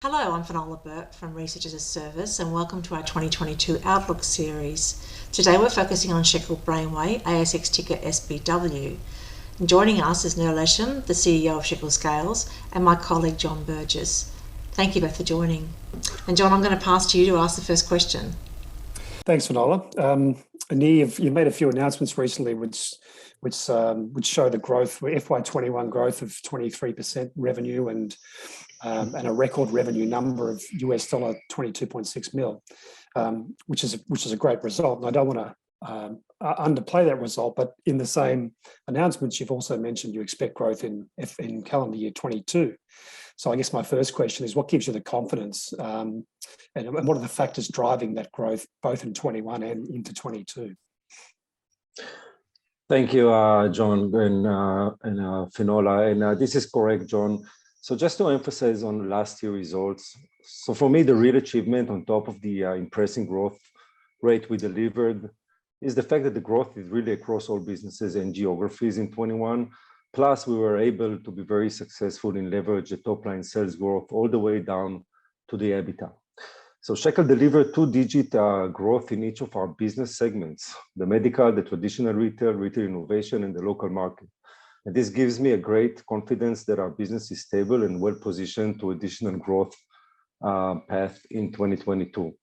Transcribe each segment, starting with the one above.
Hello, I'm Finola Burke from Research as a Service and welcome to our 2022 Outlook series. Today we're focusing on Shekel Brainweigh, ASX ticker SBW. And joining us is Nir Lesham, the CEO of Shekel Scales, and my colleague John Burgess. Thank you both for joining. And John, I'm going to pass to you to ask the first question. Thanks, Finola. Nir, you've made a few announcements recently which show the growth, FY21 growth of 23% revenue and a record revenue number of US dollar 22.6 mil, which is a great result. And I don't want to underplay that result, but in the same announcements, you've also mentioned you expect growth in calendar year 22. So I guess my first question is, what gives you the confidence, and what are the factors driving that growth, both in 21 and into 22? Thank you, John and Finola. And this is correct, John. So just to emphasize on last year's results, so for me, the real achievement on top of the impressive growth rate we delivered is the fact that the growth is really across all businesses and geographies in 21. Plus, we were able to be very successful in leverage the top line sales growth all the way down to the EBITDA. So Shekel delivered two-digit growth in each of our business segments: the medical, the traditional retail, retail innovation, and the local market. And this gives me a great confidence that our business is stable and well-positioned to additional growth path in 2022.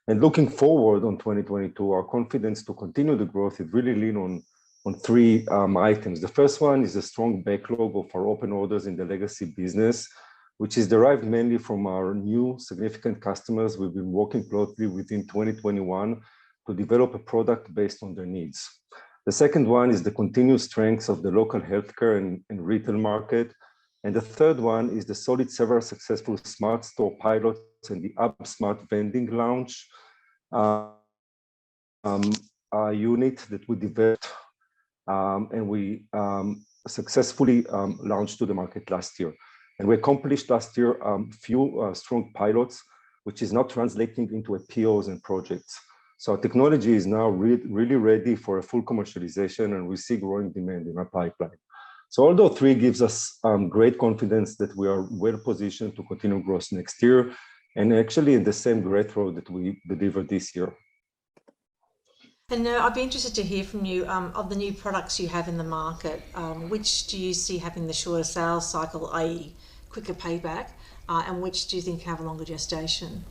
And looking forward on 2022, our confidence to continue the growth is really lean on three items. The first one is a strong backlog of our open orders in the legacy business, which is derived mainly from our new significant customers we've been working closely within 2021 to develop a product based on their needs. The second one is the continued strengths of the local healthcare and retail market. And the third one is the solid several successful smart store pilots and the App Smart Vending launch unit that we developed and we successfully launched to the market last year. And we accomplished last year few strong pilots, which is now translating into POs and projects. So our technology is now really ready for a full commercialization, and we see growing demand in our pipeline. So although three gives us great confidence that we are well positioned to continue growth next year, and actually in the same great road that we delivered this year. And I'd be interested to hear from you of the new products you have in the market. Which do you see having the shorter sales cycle, i.e. quicker payback, and which do you think have a longer gestation?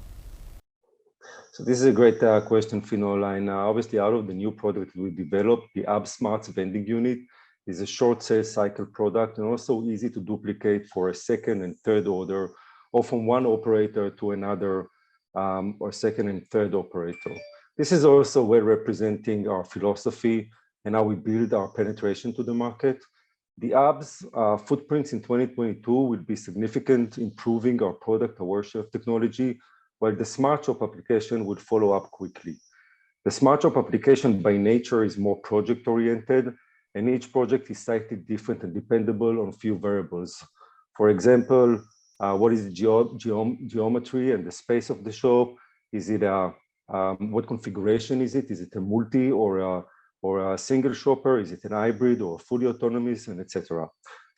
So this is a great question, Finola. And obviously out of the new product we developed, the App Smart Vending Unit is a short sales cycle product and also easy to duplicate for a second and third order, or from one operator to another, or second and third operator. This is also well representing our philosophy and how we build our penetration to the market. The app's footprints in 2022 will be significant, improving our product awareness of technology, while the Smart Shop application would follow up quickly. The Smart Shop application by nature is more project-oriented, and each project is slightly different and dependable on a few variables. For example, what is the geometry and the space of the shop? Is it what configuration is it? Is it a multi or a single shopper? Is it an hybrid or fully autonomous, and etc.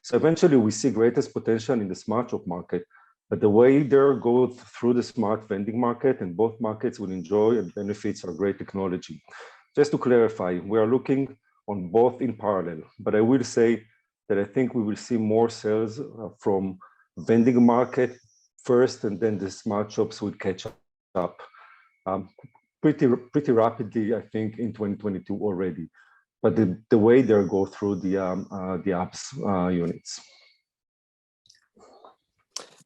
So eventually we see greatest potential in the Smart Shop market, but the way they go through the smart vending market, and both markets will enjoy and benefits our great technology. Just to clarify, we are looking on both in parallel, but I will say that I think we will see more sales from vending market first, and then the Smart Shops will catch up pretty rapidly, I think, in 2022 already. But the way they go through the apps units.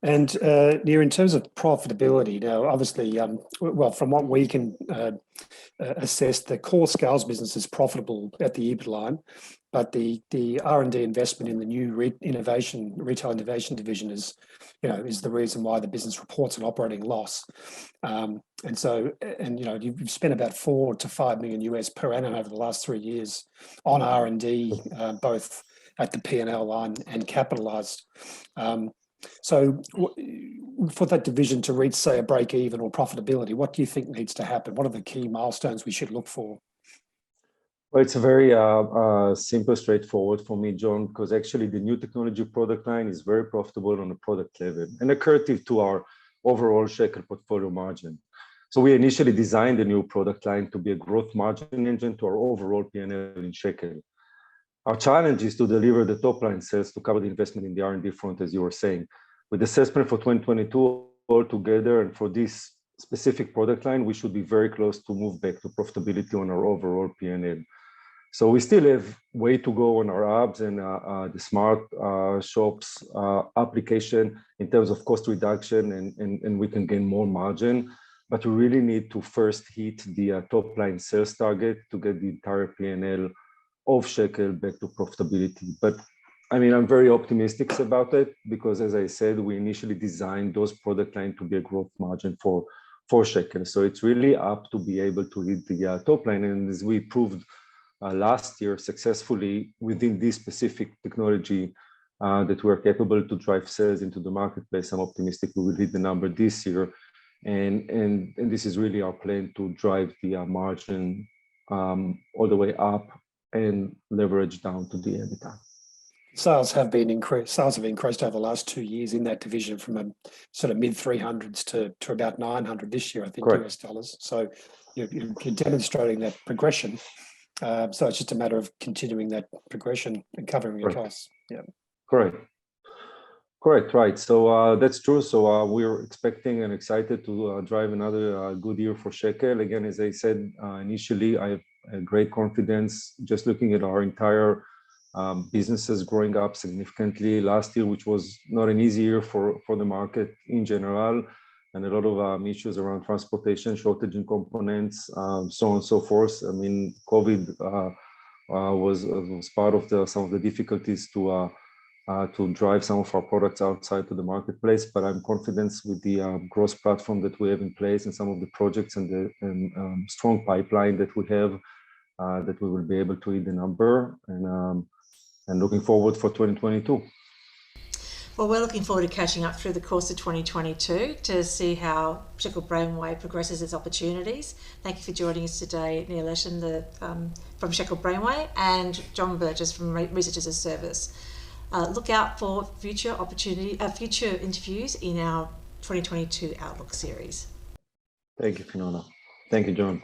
And Nir, in terms of profitability, now obviously, well, from what we can assess, the core Scales business is profitable at the EBIT line, but the R&D investment in the new retail innovation division is the reason why the business reports an operating loss. And you've spent about $4 to $5 million US per annum over the last 3 years on R&D, both at the P&L line and capitalized. So for that division to reach, say, a break even or profitability, what do you think needs to happen? What are the key milestones we should look for? Well, it's a very simple, straightforward for me, John, because actually the new technology product line is very profitable on a product level and accretive to our overall Shekel portfolio margin. So we initially designed the new product line to be a growth margin engine to our overall P&L in Shekel. Our challenge is to deliver the top line sales to cover the investment in the R&D front, as you were saying. With the sales plan for 2022 altogether, and for this specific product line, we should be very close to move back to profitability on our overall P&L. So we still have way to go on our apps and the smart shops application in terms of cost reduction, and we can gain more margin. But we really need to first hit the top line sales target to get the entire P&L of Shekel back to profitability. But I mean, I'm very optimistic about it because, as I said, we initially designed those product line to be a growth margin for Shekel. So it's really up to be able to hit the top line. And as we proved last year successfully within this specific technology that we're capable to drive sales into the marketplace, I'm optimistic we will hit the number this year. And this is really our plan to drive the margin all the way up and leverage down to the EBITDA. Sales have increased over the last 2 years in that division from a sort of mid 300s to about 900 this year, I think, Correct. US dollars. So you're demonstrating that progression. So it's just a matter of continuing that progression and covering your costs. Yeah. Correct, right. So that's true. So we're expecting and excited to drive another good year for Shekel. Again, as I said initially, I have a great confidence just looking at our entire businesses growing up significantly last year, which was not an easy year for the market in general, and a lot of issues around transportation, shortage in components, so on and so forth. I mean, COVID was part of some of the difficulties to drive some of our products outside to the marketplace. But I'm confident with the growth platform that we have in place and some of the projects and the strong pipeline that we have, that we will be able to hit the number, and looking forward for 2022. Well, we're looking forward to catching up through the course of 2022 to see how Shekel Brainweigh progresses its opportunities. Thank you for joining us today, Nir Lesham from Shekel Brainweigh, and John Burgess from Research as a Service. Look out for future interviews in our 2022 Outlook series. Thank you, Finola. Thank you, John.